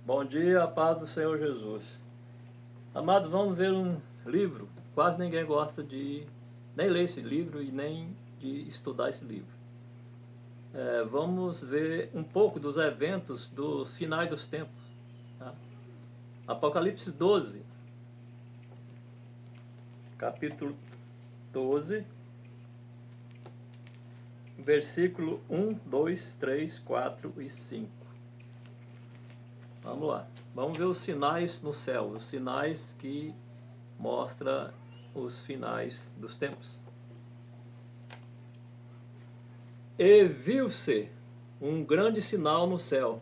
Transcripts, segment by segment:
Bom dia, a paz do Senhor Jesus. Amados, vamos ver um livro. Quase ninguém gosta de nem ler esse livro e nem de estudar esse livro. Vamos ver um pouco dos eventos dos finais dos tempos. Tá? Apocalipse 12, capítulo 12, versículo 1, 2, 3, 4 e 5. Vamos lá. Vamos ver os sinais no céu, os sinais que mostram os finais dos tempos. E viu-se um grande sinal no céu,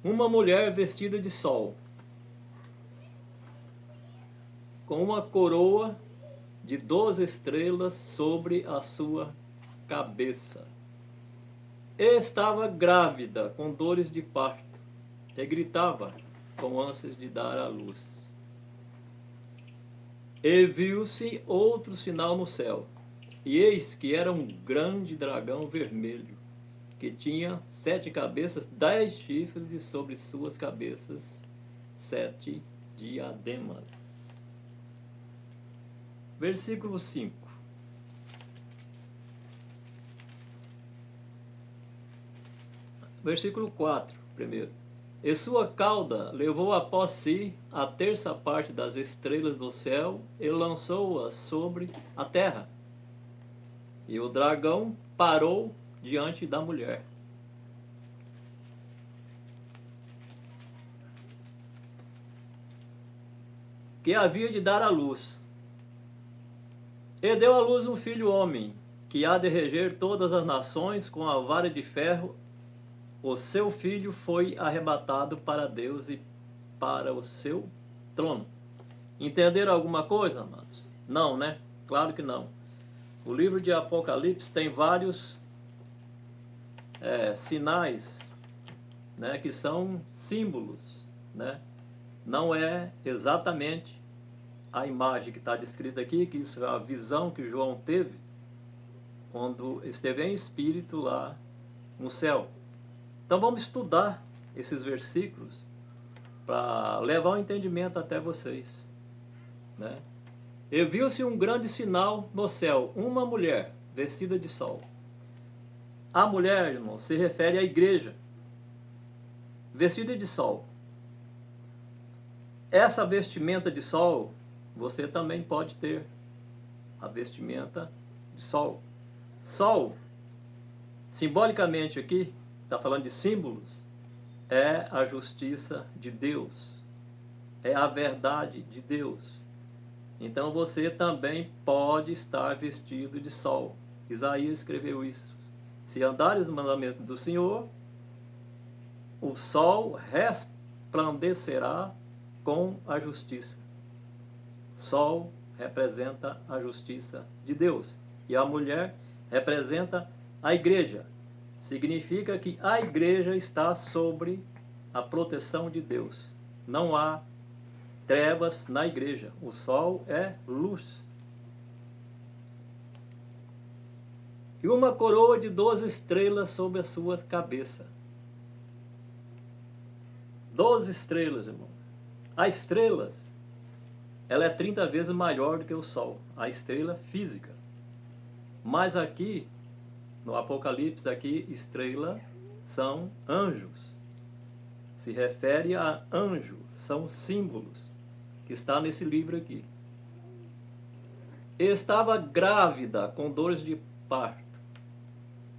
uma mulher vestida de sol, com uma coroa de 12 estrelas sobre a sua cabeça. E estava grávida, com dores de parto, e gritava com ânsias de dar à luz. E viu-se outro sinal no céu, e eis que era um grande dragão vermelho, que tinha 7 cabeças, 10 chifres, e sobre suas cabeças 7 diademas. Versículo 5. Versículo 4, primeiro. E sua cauda levou após si a terça parte das estrelas do céu e lançou-as sobre a terra. E o dragão parou diante da mulher. Que havia de dar à luz. E deu à luz um filho homem, que há de reger todas as nações com a vara de ferro. O seu filho foi arrebatado para Deus e para o seu trono. Entenderam alguma coisa, amados? Não, né? Claro que não. O livro de Apocalipse tem vários sinais, né, que são símbolos, né? Não é exatamente a imagem que está descrita aqui, que isso é a visão que João teve quando esteve em espírito lá no céu. Então vamos estudar esses versículos para levar o entendimento até vocês, né? E viu-se um grande sinal no céu, uma mulher vestida de sol. A mulher, irmão, se refere à igreja, vestida de sol. Essa vestimenta de sol, você também pode ter a vestimenta de sol. Sol, simbolicamente aqui, está falando de símbolos, é a justiça de Deus, é a verdade de Deus. Então você também pode estar vestido de sol. Isaías escreveu isso. Se andares nos mandamentos do Senhor, o sol resplandecerá com a justiça. Sol representa a justiça de Deus. E a mulher representa a igreja. Significa que a igreja está sobre a proteção de Deus. Não há trevas na igreja. O sol é luz. E uma coroa de 12 estrelas sobre a sua cabeça. 12 estrelas, irmão. A estrela, ela é 30 vezes maior do que o sol. A estrela física. Mas aqui, no Apocalipse, aqui, estrela são anjos. Se refere a anjo. São símbolos que está nesse livro aqui. E estava grávida com dores de parto.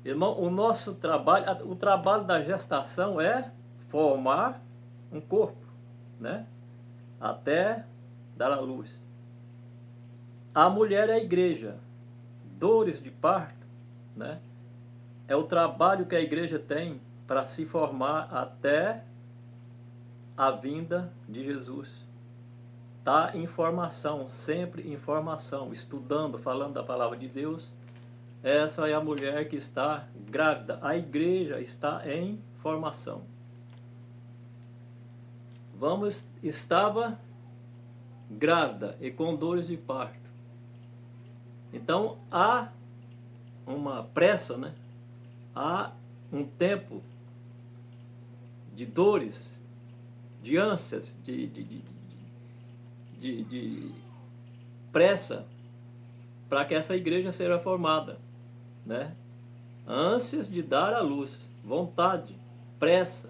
Irmão, o nosso trabalho, o trabalho da gestação é formar um corpo, né? Até dar à luz. A mulher é a igreja. Dores de parto, né? É o trabalho que a igreja tem para se formar até a vinda de Jesus. Tá em formação, sempre em formação, estudando, falando da palavra de Deus. Essa é a mulher que está grávida. A igreja está em formação. Estava grávida e com dores de parto. Então há uma pressa, né? Há um tempo de dores, de ânsias, de pressa para que essa igreja seja formada, né? Ânsias de dar à luz, vontade, pressa.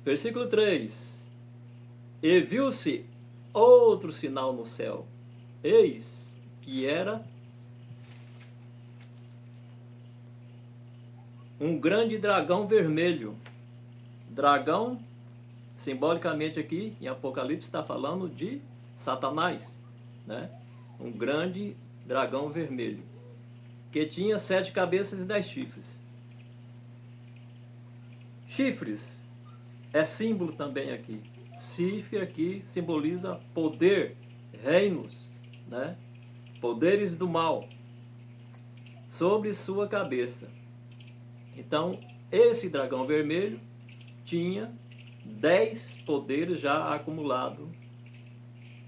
Versículo 3. E viu-se outro sinal no céu, eis que era um grande dragão vermelho. Dragão, simbolicamente aqui em Apocalipse, está falando de Satanás, né? Um grande dragão vermelho, que tinha 7 cabeças e 10 chifres. Chifres é símbolo também aqui. Chifre aqui simboliza poder, reinos, né? Poderes do mal sobre sua cabeça. Então, esse dragão vermelho tinha 10 poderes já acumulados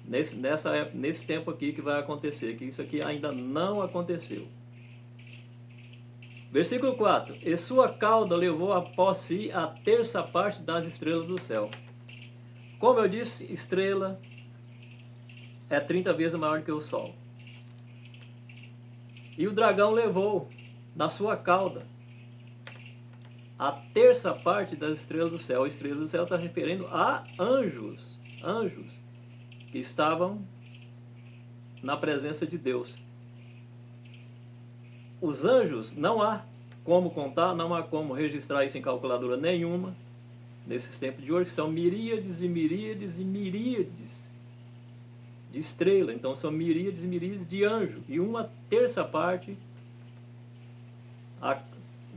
nesse tempo aqui que vai acontecer, que isso aqui ainda não aconteceu. Versículo 4. E sua cauda levou após si a terça parte das estrelas do céu. Como eu disse, estrela é 30 vezes maior que o Sol. E o dragão levou na sua cauda a terça parte das estrelas do céu. Estrelas do céu está referindo a anjos. Anjos que estavam na presença de Deus. Os anjos, não há como contar, não há como registrar isso em calculadora nenhuma, nesses tempos de hoje, que são miríades e miríades e miríades de estrelas. Então são miríades e miríades de anjos. E uma terça parte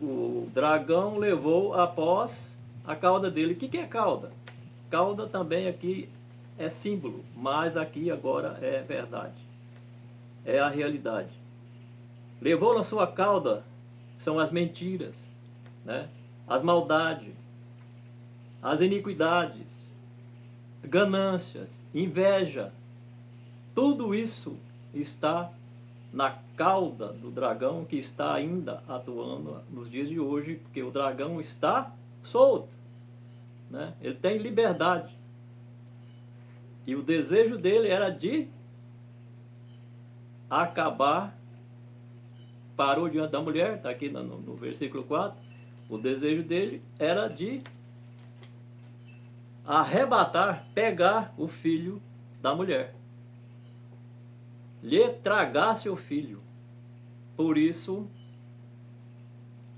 o dragão levou após a cauda dele. O que é cauda? Cauda também aqui é símbolo, mas aqui agora é verdade. É a realidade. Levou na sua cauda são as mentiras, né? As maldades, as iniquidades, ganâncias, inveja. Tudo isso está na cauda do dragão, que está ainda atuando nos dias de hoje, porque o dragão está solto, né? Ele tem liberdade. E o desejo dele era de acabar. Parou diante da mulher, está aqui no versículo 4. O desejo dele era de arrebatar, pegar o filho da mulher, lhe tragar seu filho. Por isso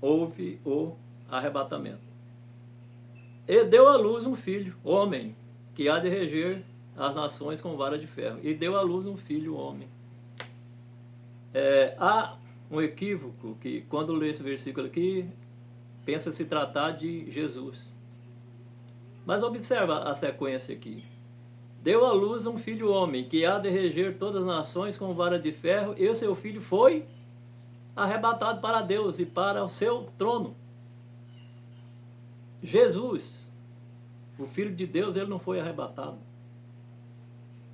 houve o arrebatamento. E deu à luz um filho, homem, que há de reger as nações com vara de ferro. E deu à luz um filho, homem. Há um equívoco que, quando lê esse versículo aqui, pensa se tratar de Jesus. Mas observa a sequência aqui. Deu à luz um filho homem, que há de reger todas as nações com vara de ferro, e o seu filho foi arrebatado para Deus e para o seu trono. Jesus, o Filho de Deus, ele não foi arrebatado.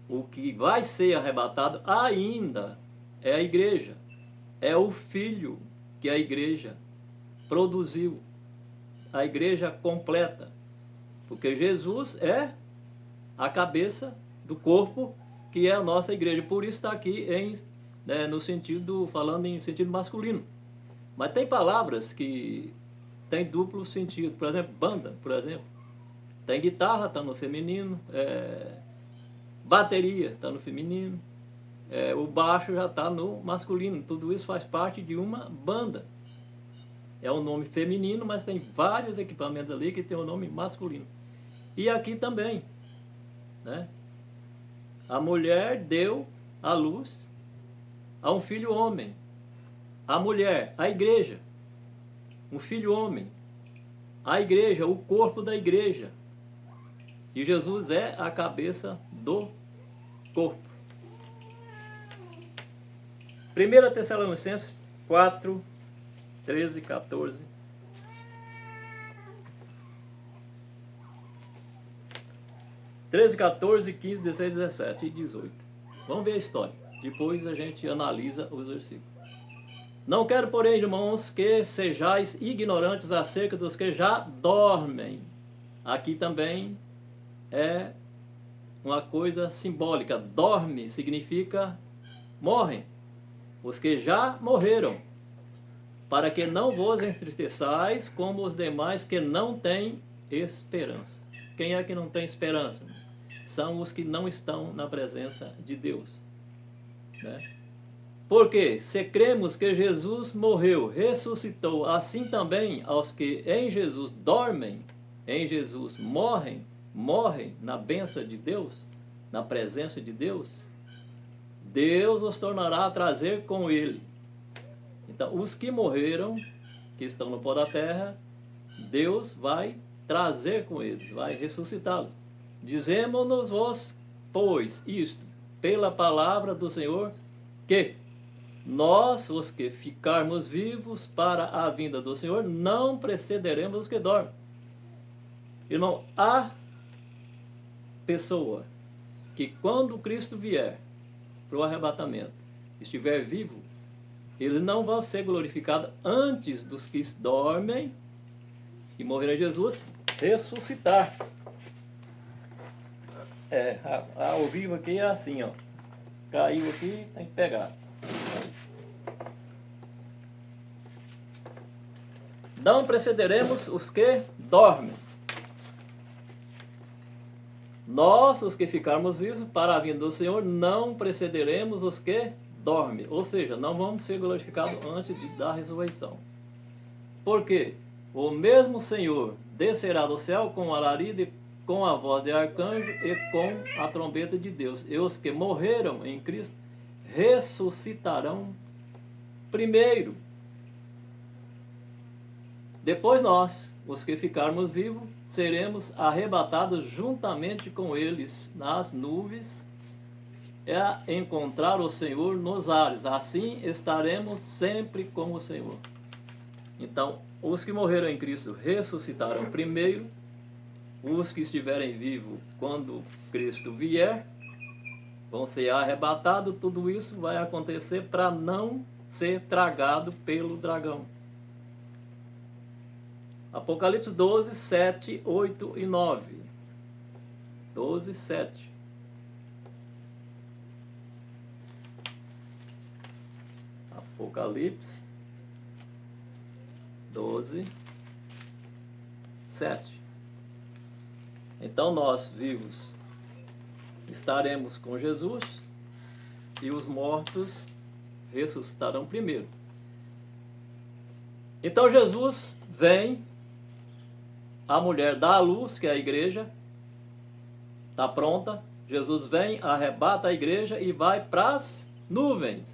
O que vai ser arrebatado ainda é a igreja. É o Filho que a igreja produziu. A igreja completa. Porque Jesus é a cabeça do corpo, que é a nossa igreja. Por isso está aqui no sentido, falando em sentido masculino. Mas tem palavras que tem duplo sentido. Por exemplo, banda, por exemplo. Tem guitarra, está no feminino. Bateria, está no feminino. O baixo já está no masculino. Tudo isso faz parte de uma banda. É um nome feminino, mas tem vários equipamentos ali que tem o nome masculino. E aqui também, né? A mulher deu à luz a um filho homem. A mulher, a igreja, um filho homem. A igreja, o corpo da igreja. E Jesus é a cabeça do corpo. 1 Tessalonicenses 4, 13, 14. 13, 14, 15, 16, 17 e 18. Vamos ver a história. Depois a gente analisa os versículos. Não quero, porém, irmãos, que sejais ignorantes acerca dos que já dormem. Aqui também é uma coisa simbólica. Dorme significa morrem. Os que já morreram, para que não vos entristeçais como os demais que não têm esperança. Quem é que não tem esperança? São os que não estão na presença de Deus, né? Porque se cremos que Jesus morreu, ressuscitou, assim também aos que em Jesus dormem, em Jesus morrem na bênção de Deus, na presença de Deus, Deus os tornará a trazer com ele. Então, os que morreram, que estão no pó da terra, Deus vai trazer com eles, vai ressuscitá-los. Dizemos-nos vós, pois, isto, pela palavra do Senhor, que nós, os que ficarmos vivos para a vinda do Senhor, não precederemos os que dormem. Irmão, há pessoa que quando Cristo vier para o arrebatamento, estiver vivo, ele não vai ser glorificado antes dos que dormem e morreram em Jesus ressuscitar. Ao vivo aqui é assim, ó. Caiu aqui, tem que pegar. Não precederemos os que dormem. Nós, os que ficarmos vivos para a vinda do Senhor, não precederemos os que dormem. Ou seja, não vamos ser glorificados antes da ressurreição. Porque o mesmo Senhor descerá do céu com alarido e com a voz de arcanjo e com a trombeta de Deus. E os que morreram em Cristo ressuscitarão primeiro. Depois nós, os que ficarmos vivos, seremos arrebatados juntamente com eles nas nuvens a encontrar o Senhor nos ares. Assim estaremos sempre com o Senhor. Então, os que morreram em Cristo ressuscitarão primeiro. Os que estiverem vivos quando Cristo vier vão ser arrebatados. Tudo isso vai acontecer para não ser tragado pelo dragão. Apocalipse 12, 7, 8 e 9. 12, 7. Apocalipse 12, 7. Então nós vivos estaremos com Jesus e os mortos ressuscitarão primeiro. Então Jesus vem, a mulher dá a luz, que é a igreja, está pronta. Jesus vem, arrebata a igreja e vai para as nuvens.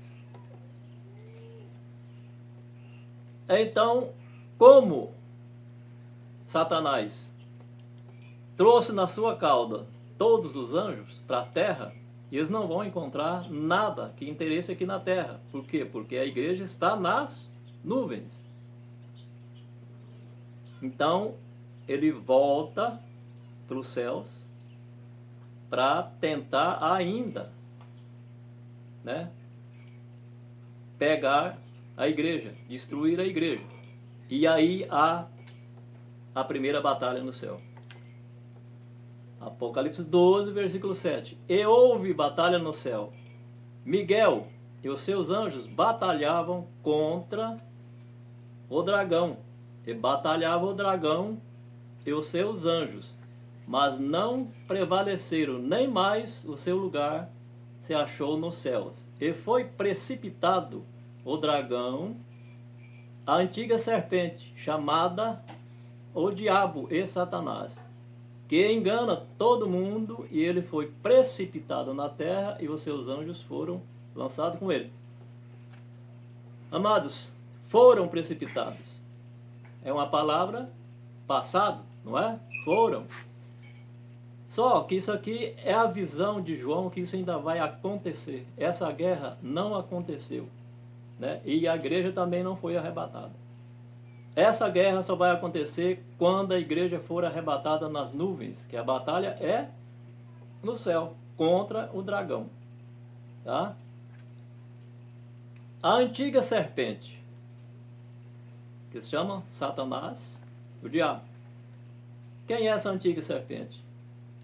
Então, como Satanás trouxe na sua cauda todos os anjos para a terra, eles não vão encontrar nada que interesse aqui na terra. Por quê? Porque a igreja está nas nuvens. Então, ele volta para os céus para tentar ainda, né, pegar a igreja, destruir a igreja. E aí há a primeira batalha no céu. Apocalipse 12, versículo 7. E houve batalha no céu. Miguel e os seus anjos batalhavam contra o dragão. E batalhava o dragão e os seus anjos, mas não prevaleceram, nem mais o seu lugar se achou nos céus. E foi precipitado o dragão, a antiga serpente, chamada o diabo e Satanás, que engana todo mundo, e ele foi precipitado na terra e os seus anjos foram lançados com ele. Amados, foram precipitados. É uma palavra passado, não é? Foram. Só que isso aqui é a visão de João, que isso ainda vai acontecer. Essa guerra não aconteceu, né? E a igreja também não foi arrebatada. Essa guerra só vai acontecer quando a igreja for arrebatada nas nuvens, que a batalha é no céu, contra o dragão. Tá? A antiga serpente que se chama Satanás, o diabo. Quem é essa antiga serpente?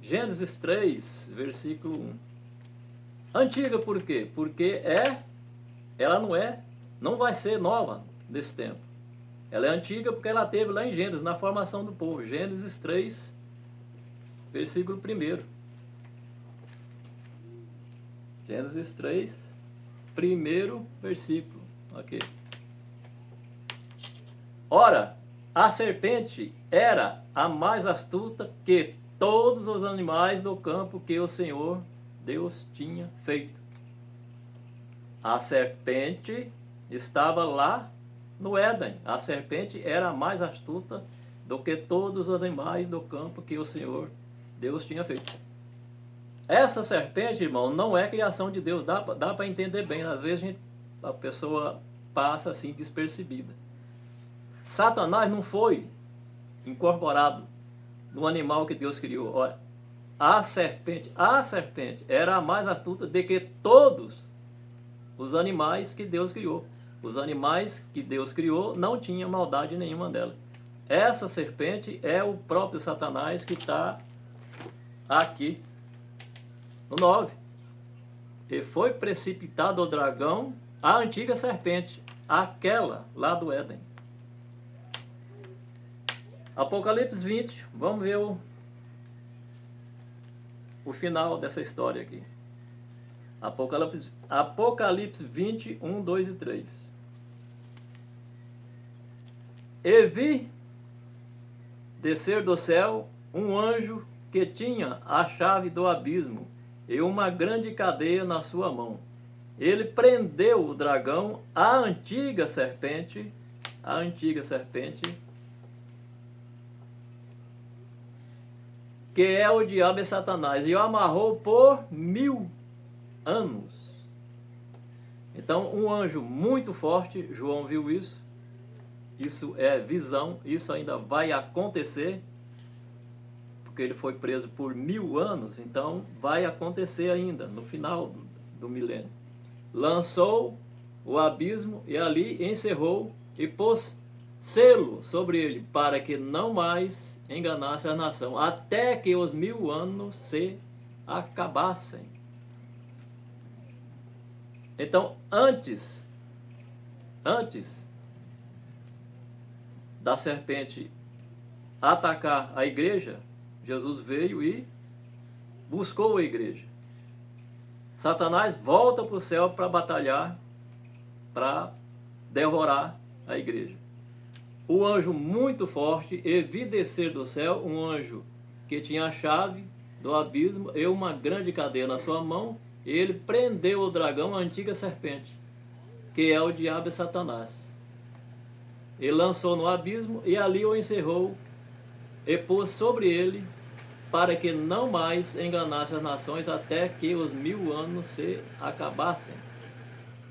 Gênesis 3, versículo 1. Antiga por quê? Porque ela não vai ser nova nesse tempo. Ela é antiga porque ela teve lá em Gênesis, na formação do povo. Gênesis 3, versículo 1. Gênesis 3, primeiro versículo. Ok. Ora, a serpente era a mais astuta que todos os animais do campo que o Senhor Deus tinha feito. A serpente estava lá no Éden. A serpente era a mais astuta do que todos os animais do campo que o Senhor Deus tinha feito. Essa serpente, irmão, não é criação de Deus. Dá para entender bem. Às vezes a pessoa passa assim despercebida. Satanás não foi incorporado no animal que Deus criou. Olha, a serpente era a mais astuta de que todos os animais que Deus criou. Os animais que Deus criou não tinham maldade nenhuma dela. Essa serpente é o próprio Satanás que está aqui no 9. E foi precipitado o dragão, a antiga serpente, aquela lá do Éden. Apocalipse 20, vamos ver o final dessa história aqui. Apocalipse 20, 1, 2 e 3. E vi descer do céu um anjo que tinha a chave do abismo e uma grande cadeia na sua mão. Ele prendeu o dragão, a antiga serpente, que é o diabo e Satanás, e o amarrou por 1000 anos. Então, um anjo muito forte, João viu isso. Isso é visão, isso ainda vai acontecer, porque ele foi preso por 1000 anos, então vai acontecer ainda, no final do milênio. Lançou o abismo e ali encerrou e pôs selo sobre ele, para que não mais enganasse a nação, até que os 1000 anos se acabassem. Então, antes da serpente atacar a igreja, Jesus veio e buscou a igreja. Satanás volta para o céu para batalhar, para devorar a igreja. O anjo muito forte, e vi descer do céu um anjo que tinha a chave do abismo e uma grande cadeia na sua mão, e ele prendeu o dragão, a antiga serpente, que é o diabo e Satanás. Ele lançou no abismo e ali o encerrou e pôs sobre ele, para que não mais enganasse as nações até que os 1000 anos se acabassem.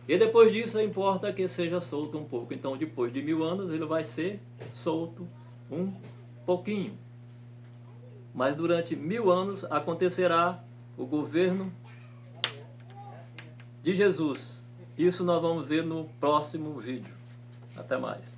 E depois disso importa que seja solto um pouco. Então depois de 1000 anos ele vai ser solto um pouquinho. Mas durante 1000 anos acontecerá o governo de Jesus. Isso nós vamos ver no próximo vídeo. Até mais.